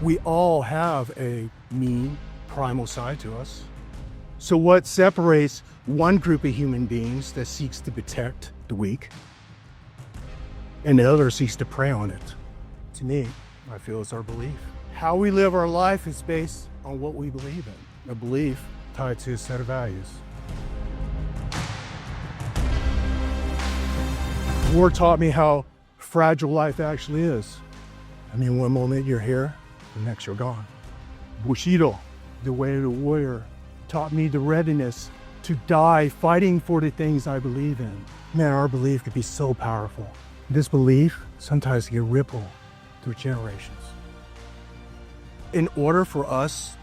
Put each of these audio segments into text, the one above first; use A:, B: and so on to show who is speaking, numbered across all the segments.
A: We all have a mean, primal side to us. So what separates one group of human beings that seeks to protect the weak and the other seeks to prey on it? To me, I feel it's our belief. How we live our life is based on what we believe in. A belief tied to a set of values. War taught me how fragile life actually is. I mean, one moment you're here, the next you're gone. Bushido, the way of the warrior, taught me the readiness to die fighting for the things I believe in. Man, our belief could be so powerful. This belief sometimes can ripple through generations. In order for us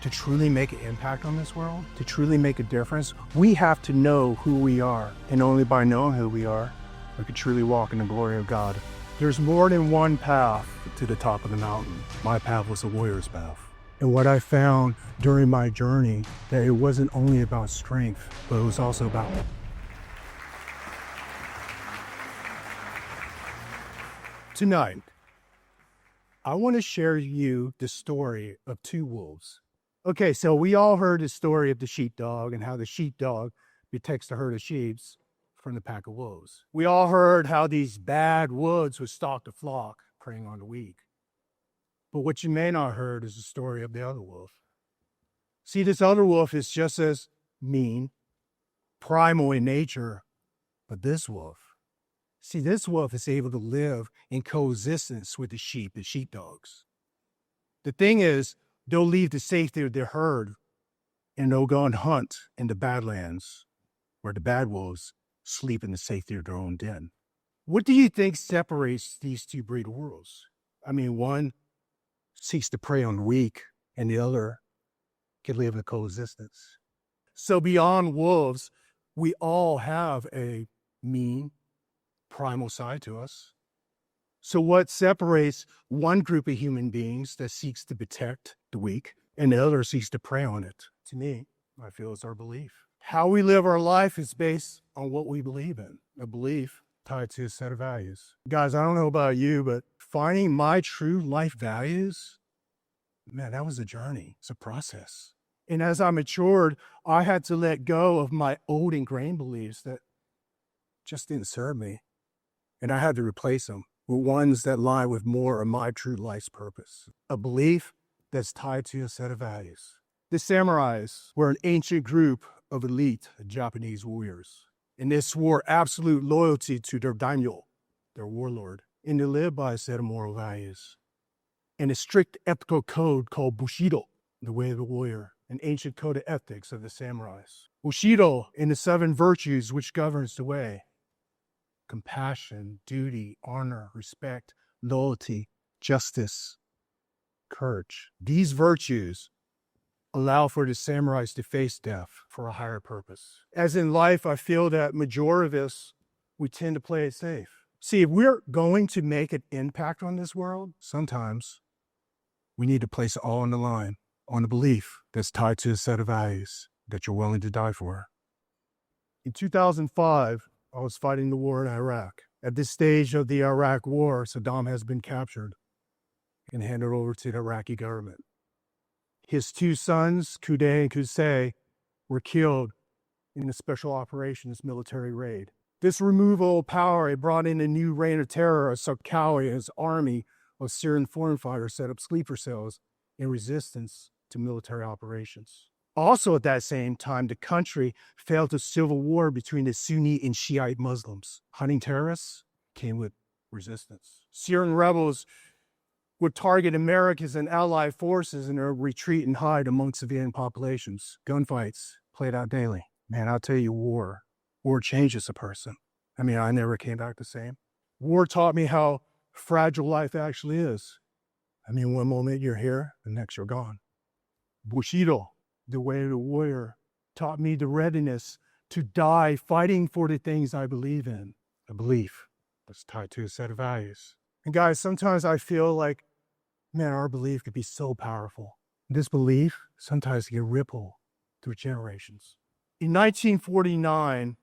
A: to truly make an impact on this world, to truly make a difference, we have to know who we are. And only by knowing who we are, we can truly walk in the glory of God. There's more than one path to the top of the mountain. My path was a warrior's path. And what I found during my journey, that it wasn't only about strength, but it was also about tonight, I want to share with you the story of two wolves. Okay, so we all heard the story of the sheepdog and how the sheepdog protects the herd of sheep from the pack of wolves. We all heard how these bad wolves would stalk the flock, preying on the weak. But what you may not have heard is the story of the other wolf. See, this other wolf is just as mean, primal in nature, but this wolf is able to live in coexistence with the sheep and sheepdogs. The thing is, they'll leave the safety of their herd and they'll go and hunt in the badlands where the bad wolves sleep in the safety of their own den. What do you think separates these two breed of wolves? I mean, one seeks to prey on the weak and the other can live in coexistence. So beyond wolves, we all have a mean, primal side to us. So what separates one group of human beings that seeks to protect the weak and the other seeks to prey on it? To me, I feel it's our belief. How we live our life is based on what we believe in. A belief tied to a set of values. Guys, I don't know about you, but finding my true life values, man, that was a journey. It's a process. And as I matured, I had to let go of my old ingrained beliefs that just didn't serve me. And I had to replace them with ones that lie with more of my true life's purpose. A belief that's tied to a set of values. The samurais were an ancient group of elite Japanese warriors. And they swore absolute loyalty to their daimyo, their warlord. And they lived by a set of moral values. And a strict ethical code called Bushido, the way of the warrior, an ancient code of ethics of the samurais. Bushido in the 7 virtues which governs the way. Compassion, duty, honor, respect, loyalty, justice, courage. These virtues allow for the samurais to face death for a higher purpose. As in life, I feel that majority of us, we tend to play it safe. See, if we're going to make an impact on this world, sometimes we need to place it all on the line, on a belief that's tied to a set of values that you're willing to die for. In 2005, I was fighting the war in Iraq. At this stage of the Iraq war, Saddam has been captured and handed over to the Iraqi government. His 2 sons, Qudai and Qusay, were killed in a special operations military raid. This removal of power, it brought in a new reign of terror as Sarkawi and his army of Syrian foreign fighters set up sleeper cells in resistance to military operations. Also at that same time, the country failed a civil war between the Sunni and Shiite Muslims. Hunting terrorists came with resistance. Syrian rebels would target Americans and allied forces in their retreat and hide among civilian populations. Gunfights played out daily. Man, I'll tell you, war changes a person. I mean, I never came back the same. War taught me how fragile life actually is. I mean, one moment you're here, the next you're gone. Bushido, the way of the warrior, taught me the readiness to die fighting for the things I believe in. A belief that's tied to a set of values. And guys, sometimes I feel like, man, our belief could be so powerful. This belief sometimes can ripple through generations. In 1949,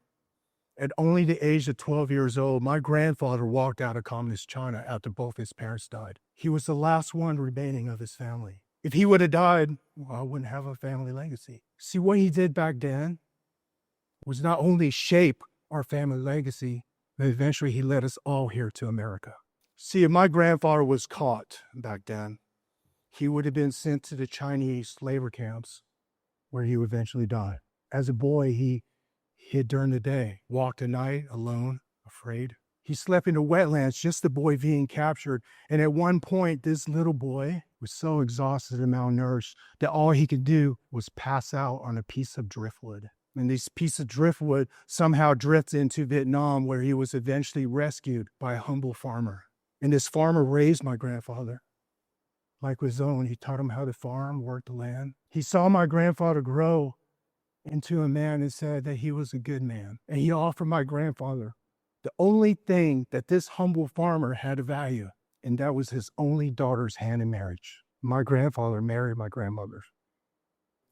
A: At only the age of 12 years old, my grandfather walked out of communist China after both his parents died. He was the last one remaining of his family. If he would have died, well, I wouldn't have a family legacy. See, what he did back then was not only shape our family legacy, but eventually he led us all here to America. See, if my grandfather was caught back then, he would have been sent to the Chinese labor camps where he would eventually die. As a boy, he hid during the day, walked at night alone, afraid. He slept in the wetlands, just the boy being captured. And at one point, this little boy was so exhausted and malnourished that all he could do was pass out on a piece of driftwood. And this piece of driftwood somehow drifts into Vietnam, where he was eventually rescued by a humble farmer. And this farmer raised my grandfather like his own. He taught him how to farm, work the land. He saw my grandfather grow into a man and said that he was a good man. And he offered my grandfather the only thing that this humble farmer had of value, and that was his only daughter's hand in marriage. My grandfather married my grandmother.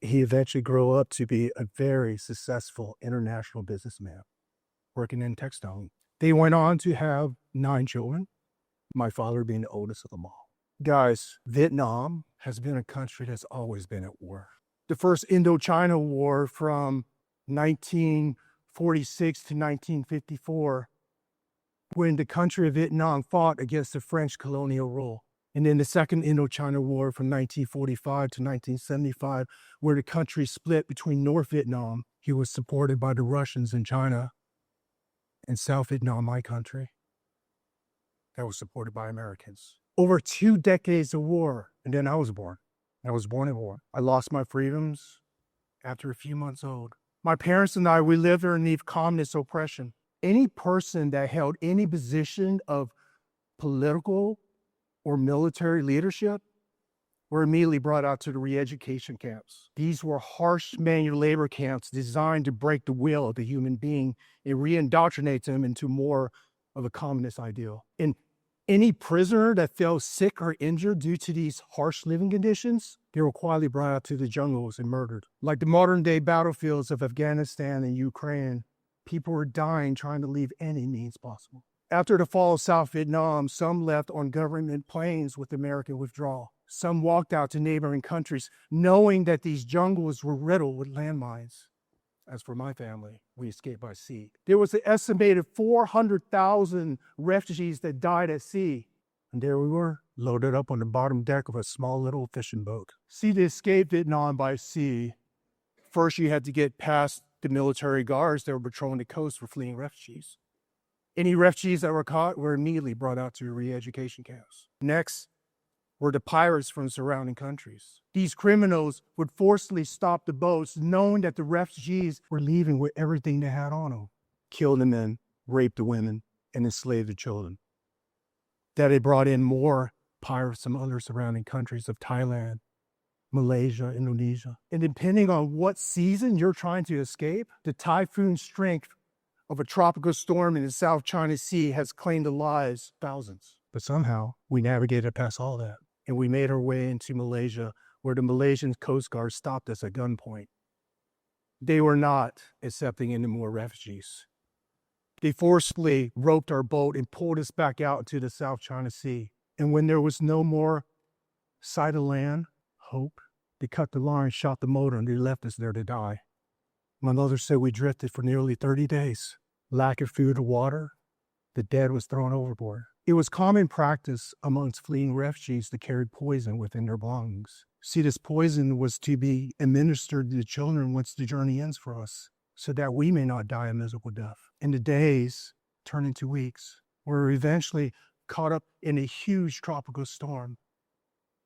A: He eventually grew up to be a very successful international businessman working in textile. They went on to have 9 children, my father being the oldest of them all. Guys, Vietnam has been a country that's always been at war. The first Indochina War from 1946 to 1954, when the country of Vietnam fought against the French colonial rule. And then the second Indochina War from 1945 to 1975, where the country split between North Vietnam, he was supported by the Russians in China, and South Vietnam, my country, that was supported by Americans. Over 2 decades of war, and then I was born. I was born in war. I lost my freedoms after a few months old. My parents and I, we lived underneath communist oppression. Any person that held any position of political or military leadership were immediately brought out to the re-education camps. These were harsh manual labor camps designed to break the will of the human being and re-indoctrinate them into more of a communist ideal. And any prisoner that fell sick or injured due to these harsh living conditions, they were quietly brought out to the jungles and murdered. Like the modern-day battlefields of Afghanistan and Ukraine, people were dying trying to leave any means possible. After the fall of South Vietnam, some left on government planes with American withdrawal. Some walked out to neighboring countries, knowing that these jungles were riddled with landmines. As for my family, we escaped by sea. There was an estimated 400,000 refugees that died at sea. And there we were, loaded up on the bottom deck of a small little fishing boat. See, to escape Vietnam by sea, first you had to get past the military guards that were patrolling the coast for fleeing refugees. Any refugees that were caught were immediately brought out to re-education camps. Next were the pirates from surrounding countries. These criminals would forcibly stop the boats, knowing that the refugees were leaving with everything they had on them. Kill the men, rape the women, and enslave the children. That they brought in more pirates from other surrounding countries of Thailand, Malaysia, Indonesia. And depending on what season you're trying to escape, the typhoon strength of a tropical storm in the South China Sea has claimed the lives of thousands. But somehow we navigated past all that, and we made our way into Malaysia, where the Malaysian Coast Guard stopped us at gunpoint. They were not accepting any more refugees. They forcibly roped our boat and pulled us back out into the South China Sea. And when there was no more sight of land, hope, they cut the line, shot the motor, and they left us there to die. My mother said we drifted for nearly 30 days. Lack of food or water, the dead was thrown overboard. It was common practice amongst fleeing refugees to carry poison within their belongings. See, this poison was to be administered to the children once the journey ends for us, so that we may not die a miserable death. And the days turned into weeks. We were eventually caught up in a huge tropical storm.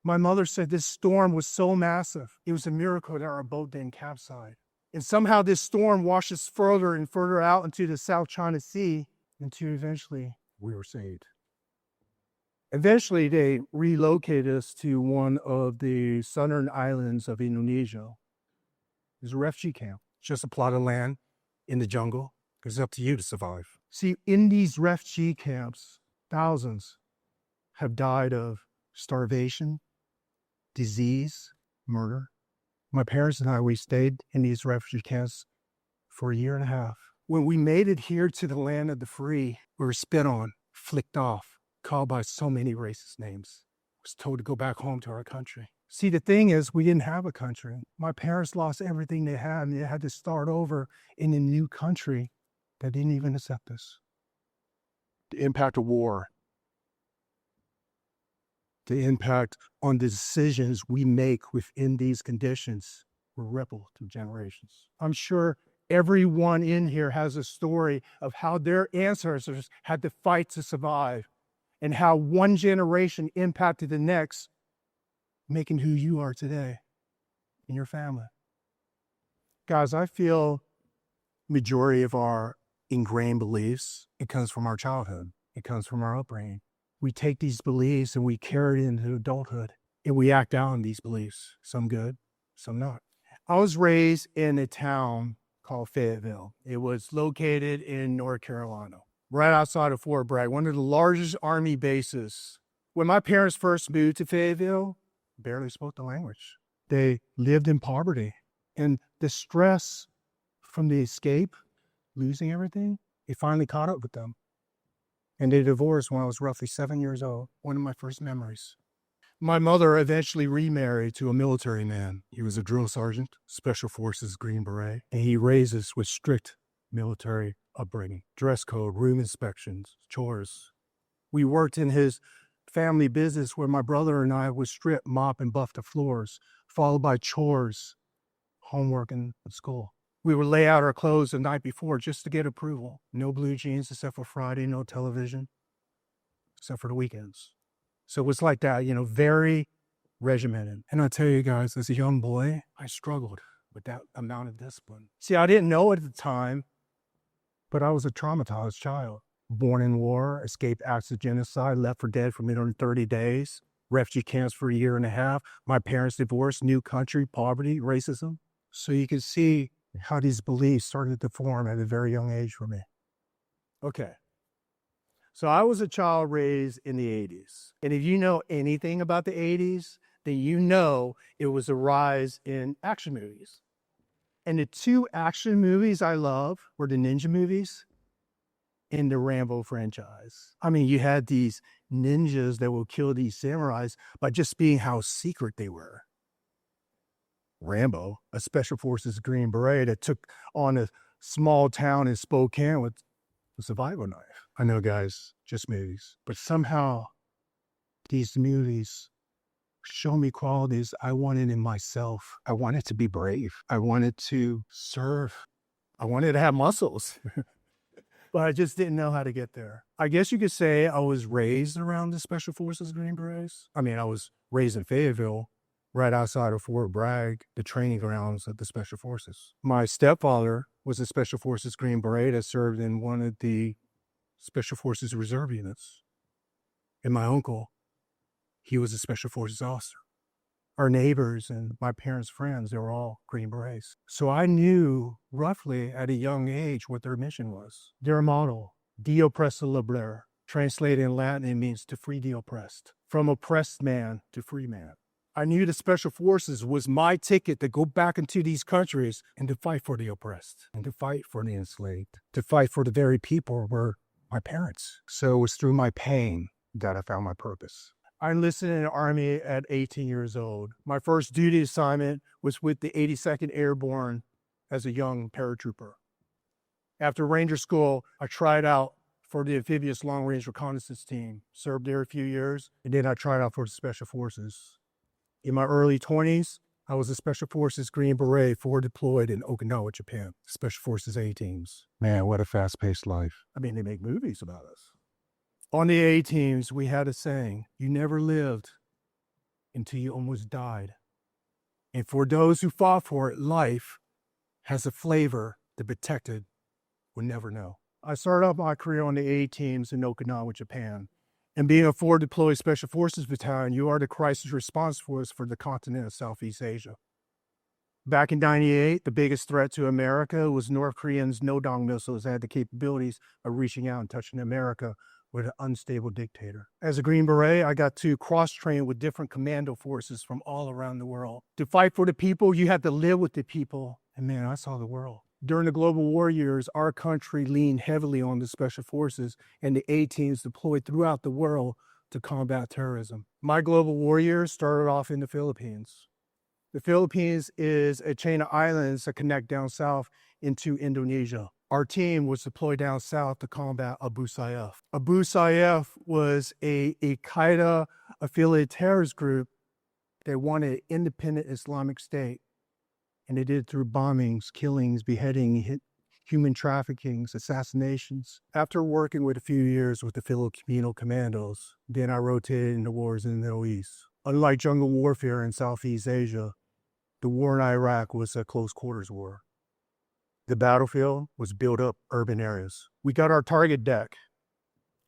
A: My mother said this storm was so massive, it was a miracle that our boat didn't capsize. And somehow this storm washed us further and further out into the South China Sea until eventually we were saved. Eventually, they relocated us to one of the southern islands of Indonesia. It was a refugee camp, just a plot of land in the jungle. It's up to you to survive. See, in these refugee camps, thousands have died of starvation, disease, murder. My parents and I, we stayed in these refugee camps for 1.5 years. When we made it here to the land of the free, we were spit on, flicked off, called by so many racist names. Was told to go back home to our country. See, the thing is, we didn't have a country. My parents lost everything they had, and they had to start over in a new country that didn't even accept us. The impact of war, the impact on the decisions we make within these conditions will ripple through generations. I'm sure everyone in here has a story of how their ancestors had to fight to survive and how one generation impacted the next, making who you are today in your family. Guys, I feel majority of our ingrained beliefs, it comes from our childhood. It comes from our upbringing. We take these beliefs and we carry it into adulthood, and we act out on these beliefs, some good, some not. I was raised in a town called Fayetteville. It was located in North Carolina, right outside of Fort Bragg, one of the largest Army bases. When my parents first moved to Fayetteville, barely spoke the language. They lived in poverty, and the stress from the escape, losing everything, it finally caught up with them. And they divorced when I was roughly 7 years old, one of my first memories. My mother eventually remarried to a military man. He was a drill sergeant, Special Forces Green Beret, and he raised us with strict military upbringing, dress code, room inspections, chores. We worked in his family business where my brother and I would strip, mop, and buff the floors, followed by chores, homework, and school. We would lay out our clothes the night before just to get approval. No blue jeans except for Friday, no television, except for the weekends. So it was like that, very regimented. And I tell you guys, as a young boy, I struggled with that amount of discipline. See, I didn't know it at the time, but I was a traumatized child. Born in war, escaped acts of genocide, left for dead for 30 days, refugee camps for a year and a half. My parents divorced, new country, poverty, racism. So you can see how these beliefs started to form at a very young age for me. Okay. So I was a child raised in the 80s. And if you know anything about the 80s, then you know it was a rise in action movies. And the two action movies I love were the ninja movies and the Rambo franchise. I mean, you had these ninjas that will kill these samurais by just being how secret they were. Rambo, a Special Forces Green Beret that took on a small town in Spokane with a survival knife. I know, guys, just movies. But somehow these movies show me qualities I wanted in myself. I wanted to be brave. I wanted to serve. I wanted to have muscles. But I just didn't know how to get there. I guess you could say I was raised around the Special Forces Green Berets. I mean, I was raised in Fayetteville, right outside of Fort Bragg, the training grounds of the Special Forces. My stepfather was a Special Forces Green Beret that served in one of the Special Forces Reserve units. And my uncle, he was a Special Forces officer. Our neighbors and my parents' friends, they were all Green Berets. So I knew roughly at a young age what their mission was. Their motto, De oppresso libere, translated in Latin, it means to free the oppressed, from oppressed man to free man. I knew the Special Forces was my ticket to go back into these countries and to fight for the oppressed, and to fight for the enslaved, to fight for the very people who were my parents. So it was through my pain that I found my purpose. I enlisted in the Army at 18 years old. My first duty assignment was with the 82nd Airborne as a young paratrooper. After Ranger School, I tried out for the Amphibious Long Range Reconnaissance Team, served there a few years, and then I tried out for the Special Forces. In my early 20s, I was a Special Forces Green Beret forward deployed in Okinawa, Japan, Special Forces A-Teams. Man, what a fast-paced life. I mean, they make movies about us. On the A-Teams, we had a saying, you never lived until you almost died. And for those who fought for it, life has a flavor the protected would never know. I started out my career on the A-Teams in Okinawa, Japan. And being a forward deployed Special Forces Battalion, you are the crisis response force for the continent of Southeast Asia. Back in '98, the biggest threat to America was North Koreans' no-dong missiles that had the capabilities of reaching out and touching America with an unstable dictator. As a Green Beret, I got to cross-train with different commando forces from all around the world. To fight for the people, you had to live with the people. And man, I saw the world. During the global war years, our country leaned heavily on the special forces and the A-teams deployed throughout the world to combat terrorism. My global war years started off in the Philippines. The Philippines is a chain of islands that connect down south into Indonesia. Our team was deployed down south to combat Abu Sayyaf. Abu Sayyaf was a Al-Qaeda affiliated terrorist group that wanted an independent Islamic state. And they did it through bombings, killings, beheading, human traffickings, assassinations. After working with a few years with the Filipino commandos, then I rotated into wars in the Middle East. Unlike jungle warfare in Southeast Asia, the war in Iraq was a close quarters war. The battlefield was built up urban areas. We got our target deck,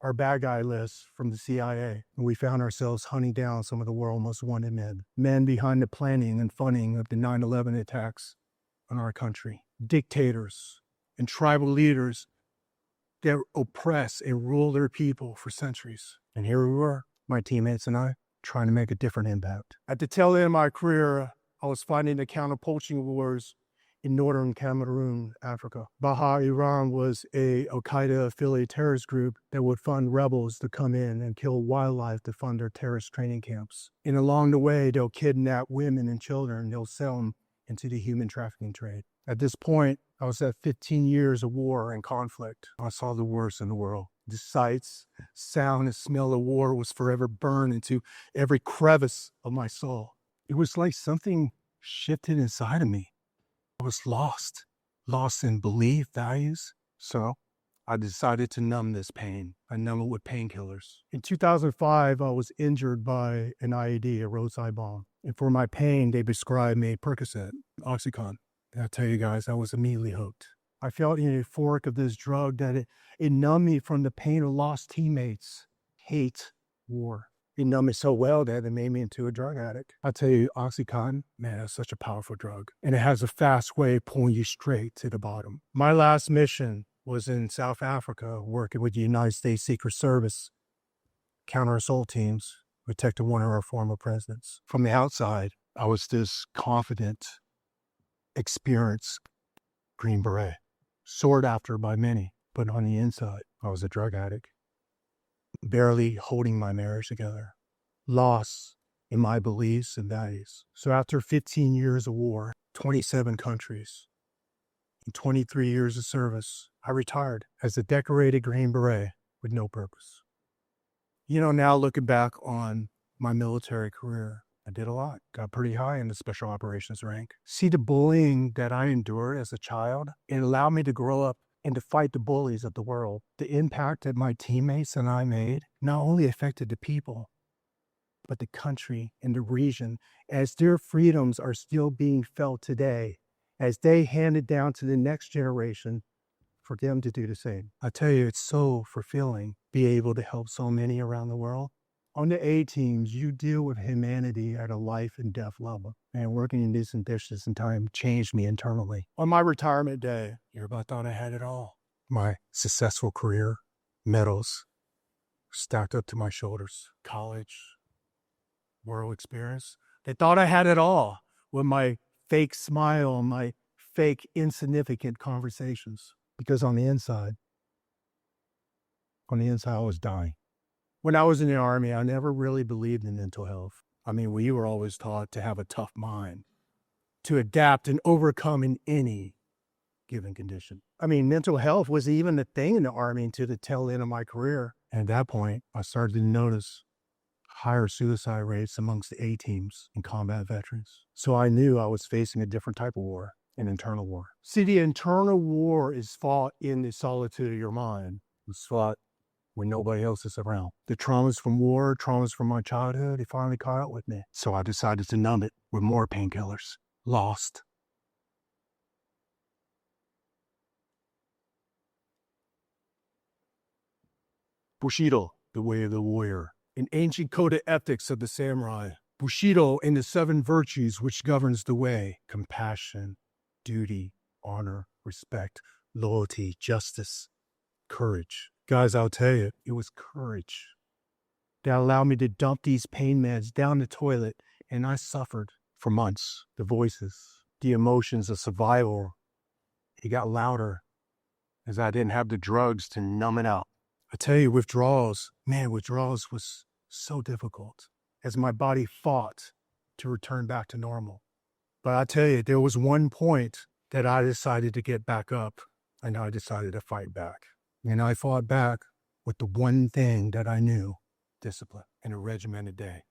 A: our bad guy list from the CIA, and we found ourselves hunting down some of the world's most wanted men behind the planning and funding of the 9/11 attacks on our country, dictators and tribal leaders that oppress and rule their people for centuries. And here we were, my teammates and I, trying to make a different impact. At the tail end of my career, I was fighting the counter-poaching wars in northern Cameroon, Africa. Baha Iran was a Al-Qaeda affiliated terrorist group that would fund rebels to come in and kill wildlife to fund their terrorist training camps. And along the way, they'll kidnap women and children. They'll sell them into the human trafficking trade. At this point, I was at 15 years of war and conflict. I saw the worst in the world. The sights, sound, and smell of war was forever burned into every crevice of my soul. It was like something shifted inside of me. I was lost in belief, values. So I decided to numb this pain. I numb it with painkillers. In 2005, I was injured by an IED, a roadside bomb. And for my pain, they prescribed me Percocet, Oxycontin. And I tell you guys, I was immediately hooked. I felt the euphoric of this drug that it numbed me from the pain of lost teammates, hate, war. It numbed me so well that it made me into a drug addict. I tell you, Oxycontin, man, it's such a powerful drug. And it has a fast way of pulling you straight to the bottom. My last mission was in South Africa, working with the United States Secret Service counter-assault teams, protecting one of our former presidents. From the outside, I was this confident, experienced Green Beret, sought after by many. But on the inside, I was a drug addict, barely holding my marriage together, lost in my beliefs and values. So after 15 years of war, 27 countries, and 23 years of service, I retired as a decorated Green Beret with no purpose. You know, now looking back on my military career, I did a lot, got pretty high in the special operations rank. See the bullying that I endured as a child, it allowed me to grow up and to fight the bullies of the world. The impact that my teammates and I made not only affected the people, but the country and the region, as their freedoms are still being felt today, as they hand it down to the next generation for them to do the same. I tell you, it's so fulfilling be able to help so many around the world. On the A-teams, you deal with humanity at a life and death level. And working in this distance and time changed me internally. On my retirement day, everybody thought I had it all. My successful career, medals, stacked up to my shoulders. College, world experience. They thought I had it all with my fake smile, my fake insignificant conversations. Because on the inside, I was dying. When I was in the Army, I never really believed in mental health. I mean, we were always taught to have a tough mind, to adapt and overcome in any given condition. I mean, mental health was even a thing in the Army until the tail end of my career. And at that point, I started to notice higher suicide rates amongst the A-teams and combat veterans. So I knew I was facing a different type of war, an internal war. See, the internal war is fought in the solitude of your mind. It's fought when nobody else is around. The traumas from war, traumas from my childhood, they finally caught up with me. So I decided to numb it with more painkillers. Lost. Bushido, the way of the warrior. An ancient code of ethics of the samurai. Bushido and the 7 virtues which governs the way. Compassion, duty, honor, respect, loyalty, justice, courage. Guys, I'll tell you, it was courage that allowed me to dump these pain meds down the toilet, and I suffered for months. The voices, the emotions of survival It got louder as I didn't have the drugs to numb it out. I tell you, withdrawals was so difficult as my body fought to return back to normal. But I tell you, there was one point that I decided to get back up, and I decided to fight back. And I fought back with the one thing that I knew: discipline and a regimented day.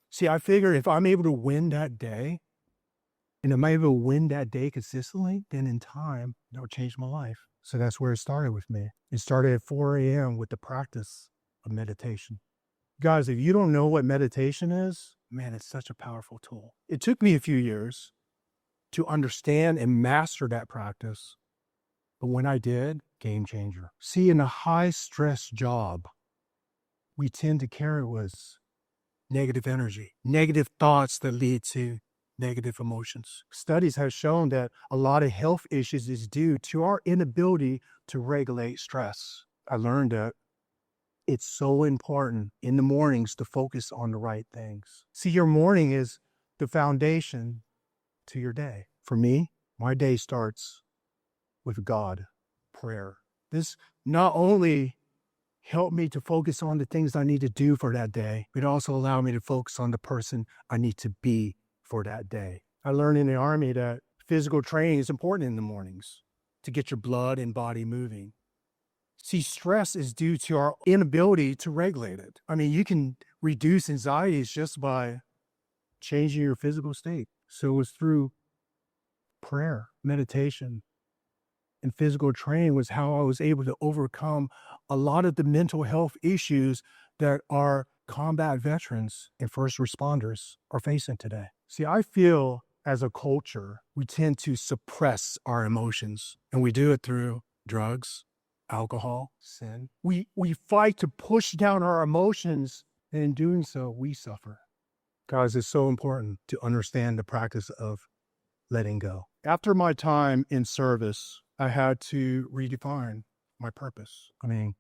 A: See, I figured if I'm able to win that day, and am I able to win that day consistently, then in time, that'll change my life. So that's where it started with me. It started at 4 a.m. with the practice of meditation. Guys, if you don't know what meditation is, man, it's such a powerful tool. It took me a few years to understand and master that practice. But when I did, game changer. See, in a high stress job, we tend to carry with us negative energy, negative thoughts that lead to negative emotions. Studies have shown that a lot of health issues is due to our inability to regulate stress. I learned that it's so important in the mornings to focus on the right things. See, your morning is the foundation to your day. For me, my day starts with God, prayer. This not only helped me to focus on the things I need to do for that day, but also allowed me to focus on the person I need to be for that day. I learned in the Army that physical training is important in the mornings to get your blood and body moving. See, stress is due to our inability to regulate it. I mean, you can reduce anxieties just by changing your physical state. So it was through prayer, meditation, and physical training was how I was able to overcome a lot of the mental health issues that our combat veterans and first responders are facing today. See, I feel as a culture, we tend to suppress our emotions, and we do it through drugs, alcohol, sin. We fight to push down our emotions, and in doing so, we suffer. Guys, it's so important to understand the practice of letting go. After my time in service, I had to redefine my purpose. I mean,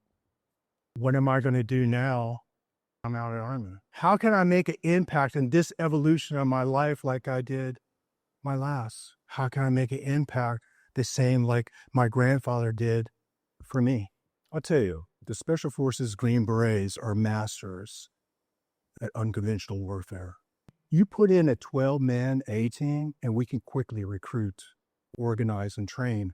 A: what am I going to do now? I'm out of the Army. How can I make an impact in this evolution of my life like I did my last? How can I make an impact the same like my grandfather did for me? I'll tell you, the Special Forces Green Berets are masters at unconventional warfare. You put in a 12-man A-team and we can quickly recruit, organize, and train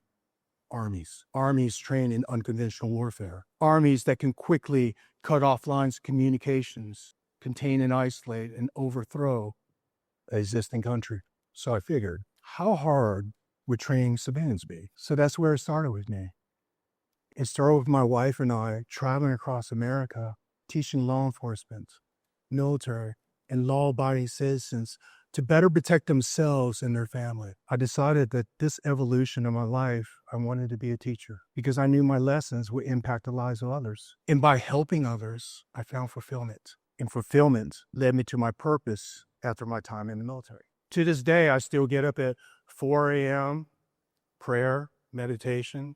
A: armies. Armies trained in unconventional warfare. Armies that can quickly cut off lines of communications, contain and isolate, and overthrow an existing country. So I figured, how hard would training civilians be? So that's where it started with me. It started with my wife and I traveling across America, teaching law enforcement, military, and law-abiding citizens to better protect themselves and their family. I decided that this evolution of my life, I wanted to be a teacher because I knew my lessons would impact the lives of others. And by helping others, I found fulfillment. And fulfillment led me to my purpose after my time in the military. To this day, I still get up at 4 a.m., prayer, meditation,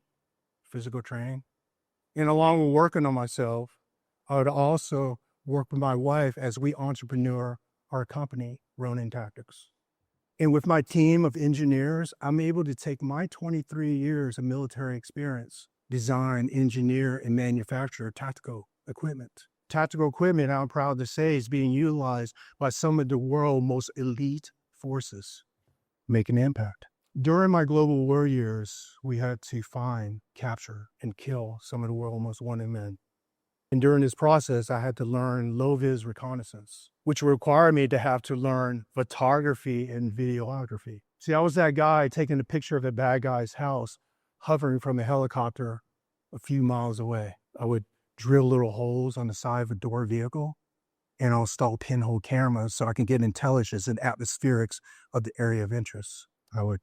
A: physical training. And along with working on myself, I would also work with my wife as we entrepreneur our company, Ronin Tactics. And with my team of engineers, I'm able to take my 23 years of military experience, design, engineer, and manufacture tactical equipment. Tactical equipment, I'm proud to say, is being utilized by some of the world's most elite forces, make an impact. During my global war years, we had to find, capture, and kill some of the world's most wanted men. And during this process, I had to learn low-vis reconnaissance, which required me to have to learn photography and videography. See, I was that guy taking a picture of a bad guy's house, hovering from a helicopter a few miles away. I would drill little holes on the side of a door vehicle, and I'll install pinhole cameras so I can get intelligence and atmospherics of the area of interest. I would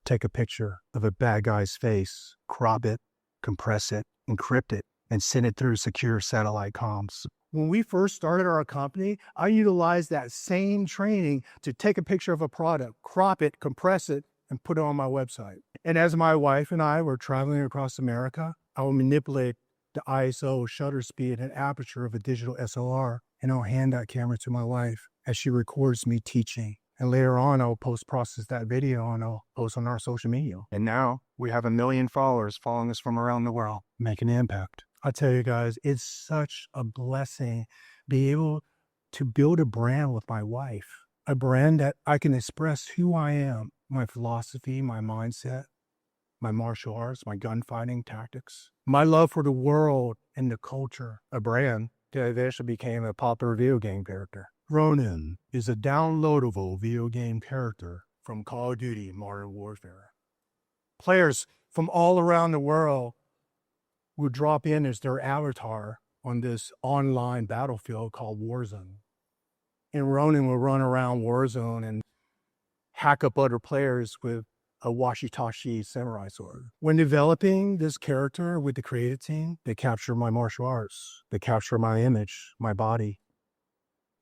A: take a picture of a bad guy's face, crop it, compress it, encrypt it, and send it through secure satellite comms. When we first started our company, I utilized that same training to take a picture of a product, crop it, compress it, and put it on my website. And as my wife and I were traveling across America, I would manipulate the ISO, shutter speed, and aperture of a digital SLR, and I'll hand that camera to my wife as she records me teaching And later on, I'll process that video and I'll post on our social media. And now we have 1 million followers following us from around the world, making an impact. I tell you guys, it's such a blessing be able to build a brand with my wife, a brand that I can express who I am, my philosophy, my mindset, my martial arts, my gunfighting tactics, my love for the world and the culture, a brand that eventually became a popular video game character. Ronin is a downloadable video game character from Call of Duty Modern Warfare. Players from all around the world will drop in as their avatar on this online battlefield called Warzone. And Ronin will run around Warzone and hack up other players with a washi-tashi samurai sword. When developing this character with the creative team, they capture my martial arts. They capture my image, my body.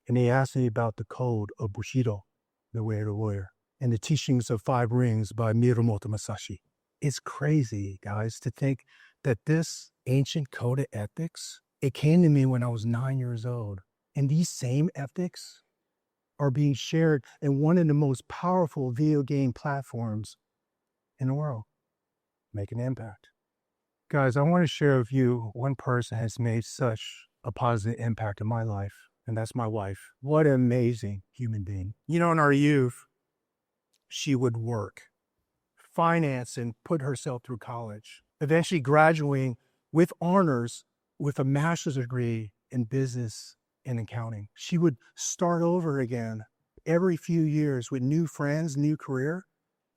A: And they asked me about the code of Bushido, the way of the warrior, and the teachings of 5 rings by Mirumoto Musashi. It's crazy, guys, to think that this ancient code of ethics, it came to me when I was 9 years old. And these same ethics are being shared in one of the most powerful video game platforms in the world. Make an impact. Guys, I want to share with you one person has made such a positive impact in my life, and that's my wife. What an amazing human being. You know, in our youth, she would work, finance, and put herself through college, eventually graduating with honors with a master's degree in business and accounting. She would start over again every few years with new friends, new career,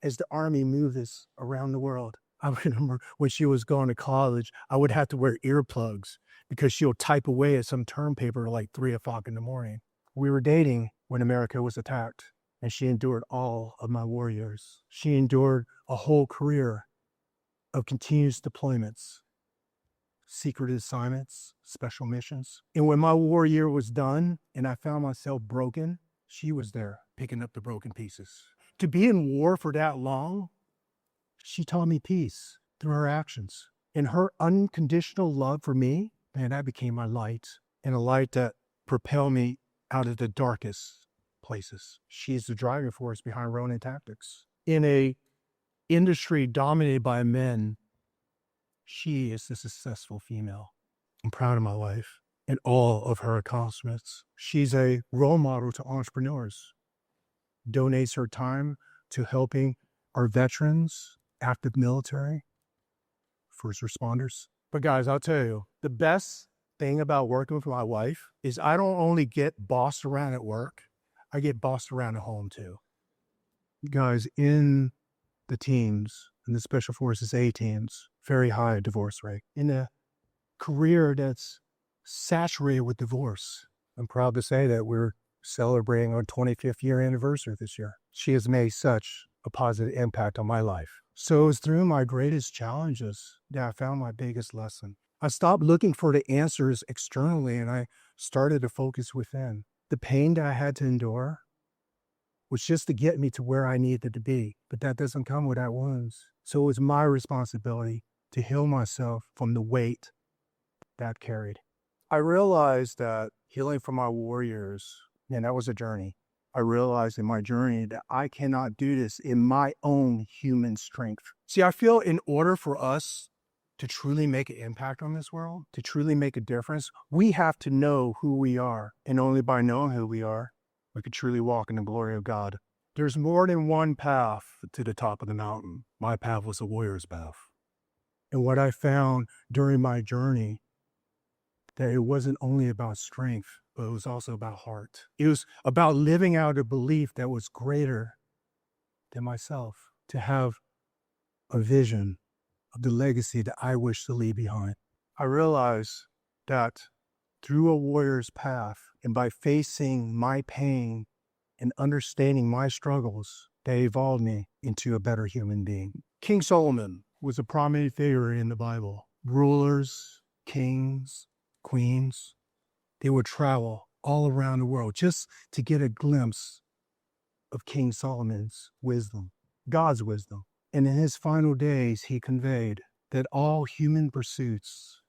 A: as the Army moved us around the world. I remember when she was going to college, I would have to wear earplugs because she'll type away at some term paper like 3 o'clock in the morning. We were dating when America was attacked, and she endured all of my war years. She endured a whole career of continuous deployments, secret assignments, special missions. And when my war year was done and I found myself broken, she was there picking up the broken pieces. To be in war for that long, she taught me peace through her actions. And her unconditional love for me, man, that became my light, and a light that propelled me out of the darkest places. She's the driving force behind Ronin Tactics. In a industry dominated by men, she is the successful female. I'm proud of my wife and all of her accomplishments. She's a role model to entrepreneurs, donates her time to helping our veterans, active military, first responders. But guys, I'll tell you, the best thing about working with my wife is I don't only get bossed around at work, I get bossed around at home too. Guys, in the teams, in the Special Forces A teams, very high divorce rate. In a career that's saturated with divorce, I'm proud to say that we're celebrating our 25th year anniversary this year. She has made such a positive impact on my life. So it was through my greatest challenges that I found my biggest lesson. I stopped looking for the answers externally and I started to focus within. The pain that I had to endure was just to get me to where I needed to be, but that doesn't come without wounds. So it was my responsibility to heal myself from the weight that carried. I realized that healing from my warriors, and that was a journey. I realized in my journey that I cannot do this in my own human strength. See, I feel in order for us to truly make an impact on this world, to truly make a difference, we have to know who we are. And only by knowing who we are, we can truly walk in the glory of God. There's more than one path to the top of the mountain. My path was a warrior's path. And what I found during my journey, that it wasn't only about strength, but it was also about heart. It was about living out a belief that was greater than myself, to have a vision of the legacy that I wish to leave behind. I realized that through a warrior's path and by facing my pain and understanding my struggles, they evolved me into a better human being. King Solomon was a prominent figure in the Bible. Rulers, kings, queens, they would travel all around the world just to get a glimpse of King Solomon's wisdom, God's wisdom. And in his final days, he conveyed that all human pursuits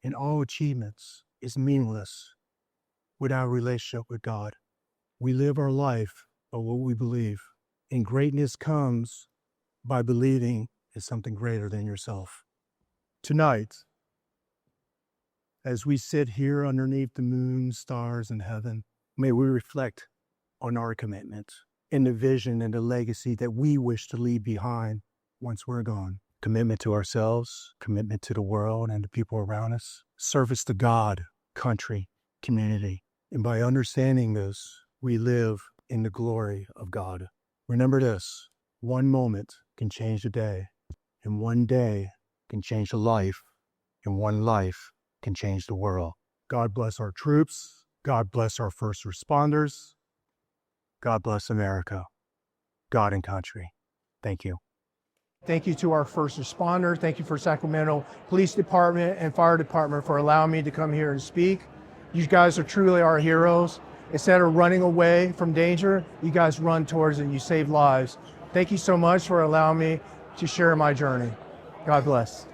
A: and all achievements is meaningless without a relationship with God. We live our life of what we believe. And greatness comes by believing in something greater than yourself. Tonight, as we sit here underneath the moon, stars, and heaven, may we reflect on our commitment and the vision and the legacy that we wish to leave behind once we're gone. Commitment to ourselves, commitment to the world and the people around us, service to God, country, community. And by understanding this, we live in the glory of God. Remember this, one moment can change a day, and one day can change a life, and one life can change the world. God bless our troops. God bless our first responders. God bless America, God and country. Thank you. Thank you to our first responder. Thank you for Sacramento Police Department and Fire Department for allowing me to come here and speak. You guys are truly our heroes. Instead of running away from danger, you guys run towards it. You save lives. Thank you so much for allowing me to share my journey. God bless.